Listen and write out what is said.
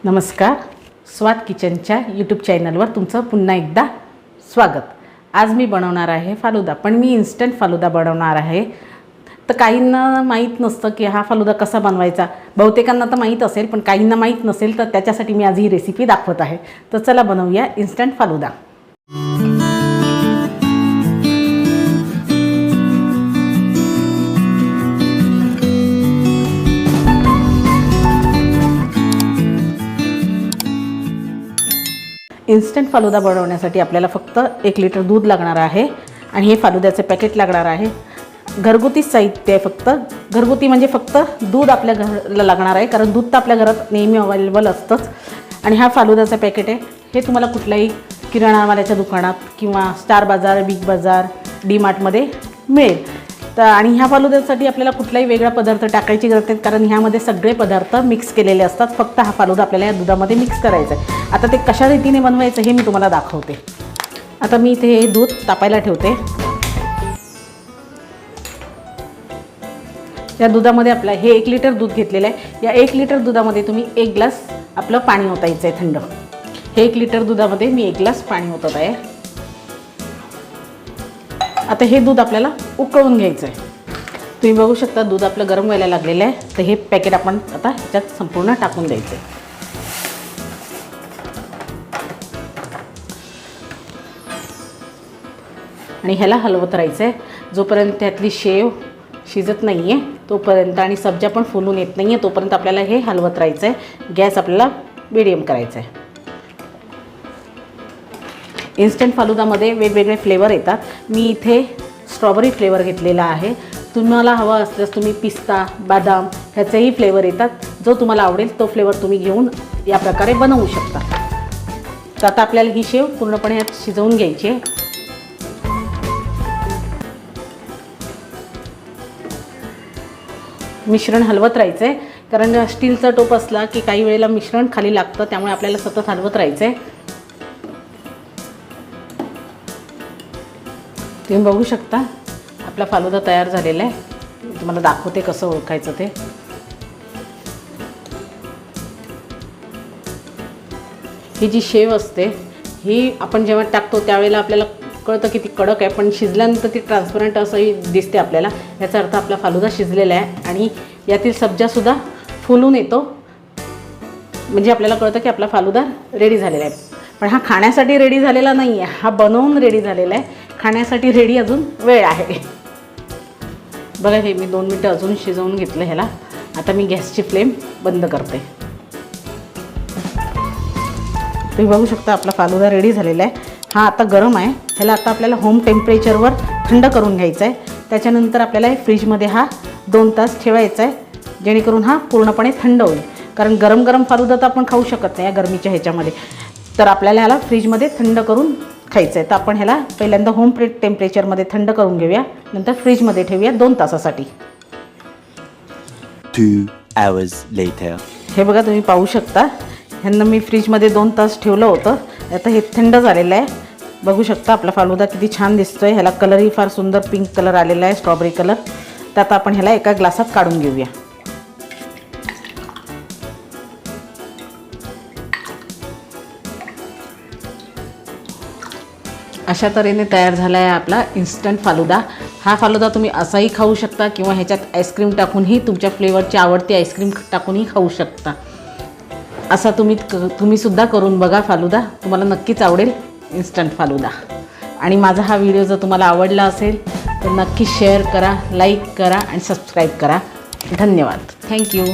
नमस्कार, स्वाद किचनच्या यूट्यूब चॅनलवर तुमचं पुन्हा एकदा स्वागत। आज मी बनवणार आहे फालुदा, पण मी इन्स्टंट फालुदा बनवणार आहे। तर काहींना माहीत नसतं की हा फालुदा कसा बनवायचा, बहुतेकांना तर माहीत असेल पण काहींना माहीत नसेल, तर त्याच्यासाठी मी आज ही रेसिपी दाखवत आहे। तर चला बनवूया इन्स्टंट फालुदा। इन्स्टंट फालुदा बनवण्यासाठी आपल्याला फक्त 1 लिटर दूध लागणार आहे आणि हे फालुद्याचे पॅकेट लागणार आहे। घरगुती साहित्य आहे, फक्त घरगुती म्हणजे फक्त दूध आपल्या घराला लागणार आहे, कारण दूध तर आपल्या घरात नेहमी अवेलेबल असतंच। आणि हा फालुद्याचा पॅकेट आहे, हे तुम्हाला कुठल्याही किराणामालाच्या दुकानात किंवा स्टार बाजार, बिग बाजार, डी मार्टमध्ये मिळेल। तर आणि ह्या फालुद्यासाठी आपल्याला कुठलाही वेगळा पदार्थ टाकायची गरज नाही, कारण ह्यामध्ये सगळे पदार्थ मिक्स केलेले असतात। फक्त हा फालुदा आपल्याला या दुधामध्ये मिक्स करायचा आहे। आता ते कशा रीतीने बनवायचं हे मी तुम्हाला दाखवते। आता मी इथे हे दूध तापायला ठेवते। या दुधामध्ये आपलं हे 1 लिटर दूध घेतलेलं आहे। या 1 लिटर दुधामध्ये तुम्ही 1 ग्लास आपलं पाणी ओतायचं आहे थंड। हे 1 लिटर दुधामध्ये मी 1 ग्लास पाणी ओतत आहे। आता हे दूध आपल्याला उकळून घ्यायचं आहे। तुम्ही बघू शकता दूध आपलं गरम व्हायला लागलेलं आहे। तर हे पॅकेट आपण आता ह्याच्यात संपूर्ण टाकून द्यायचं आहे। आणि ह्याला हलवत राहायचं आहे जोपर्यंत त्यातली शेव शिजत नाही आहे तोपर्यंत, आणि सब्जा पण फुलून येत नाही आहे तोपर्यंत आपल्याला हे हलवत राहायचं आहे। गॅस आपल्याला मीडियम करायचा आहे। इन्स्टंट फालुदामध्ये वेगवेगळे फ्लेवर येतात। मी इथे स्ट्रॉबेरी फ्लेवर घेतलेला आहे। तुम्हाला हवा असल्यास तुम्ही पिस्ता, बदाम ह्याचेही फ्लेवर येतात। जो तुम्हाला आवडेल तो फ्लेवर तुम्ही घेऊन या प्रकारे बनवू शकता। तर आता आपल्याला ही शेव पूर्णपणे ह्यात शिजवून घ्यायची आहे। मिश्रण हलवत राहायचं आहे, कारण स्टीलचा टोप असला की काही वेळेला मिश्रण खाली लागतं, त्यामुळे आपल्याला सतत हलवत राहायचं आहे। तुम्ही बघू शकता आपला फालुदा तयार झालेला आहे। तुम्हाला दाखवते कसं ओळखायचं ते। ही जी शेव असते ही आपण जेव्हा टाकतो त्यावेळेला आपल्याला कळतं की ती कडक आहे, पण शिजल्यानंतर ती ट्रान्सपरंट असंही दिसते आपल्याला। याचा अर्थ आपला फालुदा शिजलेला आहे आणि यातील सब्जासुद्धा फुलून येतो, म्हणजे आपल्याला कळतं की आपला फालुदा रेडी झालेला आहे। पण हा खाण्यासाठी रेडी झालेला नाही आहे, हा बनवून रेडी झालेला आहे। खाण्यासाठी रेडी अजून वेळ आहे। बघा हे मी 2 मिनटं अजून शिजवून घेतलं ह्याला। आता मी गॅसची फ्लेम बंद करते। तुम्ही बघू शकता आपला फालुदा रेडी झालेला आहे। हा आता गरम आहे, ह्याला आता आपल्याला होम टेम्परेचरवर थंड करून घ्यायचं आहे। त्याच्यानंतर आपल्याला हे फ्रीजमध्ये हा 2 तास ठेवायचा आहे, जेणेकरून हा पूर्णपणे थंड होईल। कारण गरम गरम फालुदा तर आपण खाऊ शकत नाही या गरमीच्या ह्याच्यामध्ये, तर आपल्याला ह्याला फ्रीजमध्ये थंड करून खायचं आहे। तर आपण ह्याला पहिल्यांदा होम टेम्परेचरमध्ये थंड करून घेऊया, नंतर फ्रीजमध्ये ठेवूया 2 तासासाठी। 2 hours later. हे बघा तुम्ही पाहू शकता, ह्यांना मी फ्रीजमध्ये 2 तास ठेवलं होतं। आता हे थंड झालेलं आहे। बघू शकता आपला फालुदा किती छान दिसतोय। ह्याला कलरही फार सुंदर पिंक कलर आलेला आहे, स्ट्रॉबेरी कलर। तर आता आपण ह्याला एका ग्लासात काढून घेऊया। अशा तऱ्हेने तयार झाला आहे आपला इन्स्टंट फालुदा। हा फालुदा तुम्ही असाही खाऊ शकता किंवा ह्याच्यात आईस्क्रीम टाकूनही, तुमच्या फ्लेवरची आवडती आईस्क्रीम टाकूनही खाऊ शकता। असा तुम्ही सुद्धा करून बघा फालुदा, तुम्हाला नक्कीच आवडेल इन्स्टंट फालुदा। आणि माझा हा व्हिडिओ जर तुम्हाला आवडला असेल तर नक्की शेअर करा, लाईक करा आणि सबस्क्राईब करा। धन्यवाद, थँक्यू।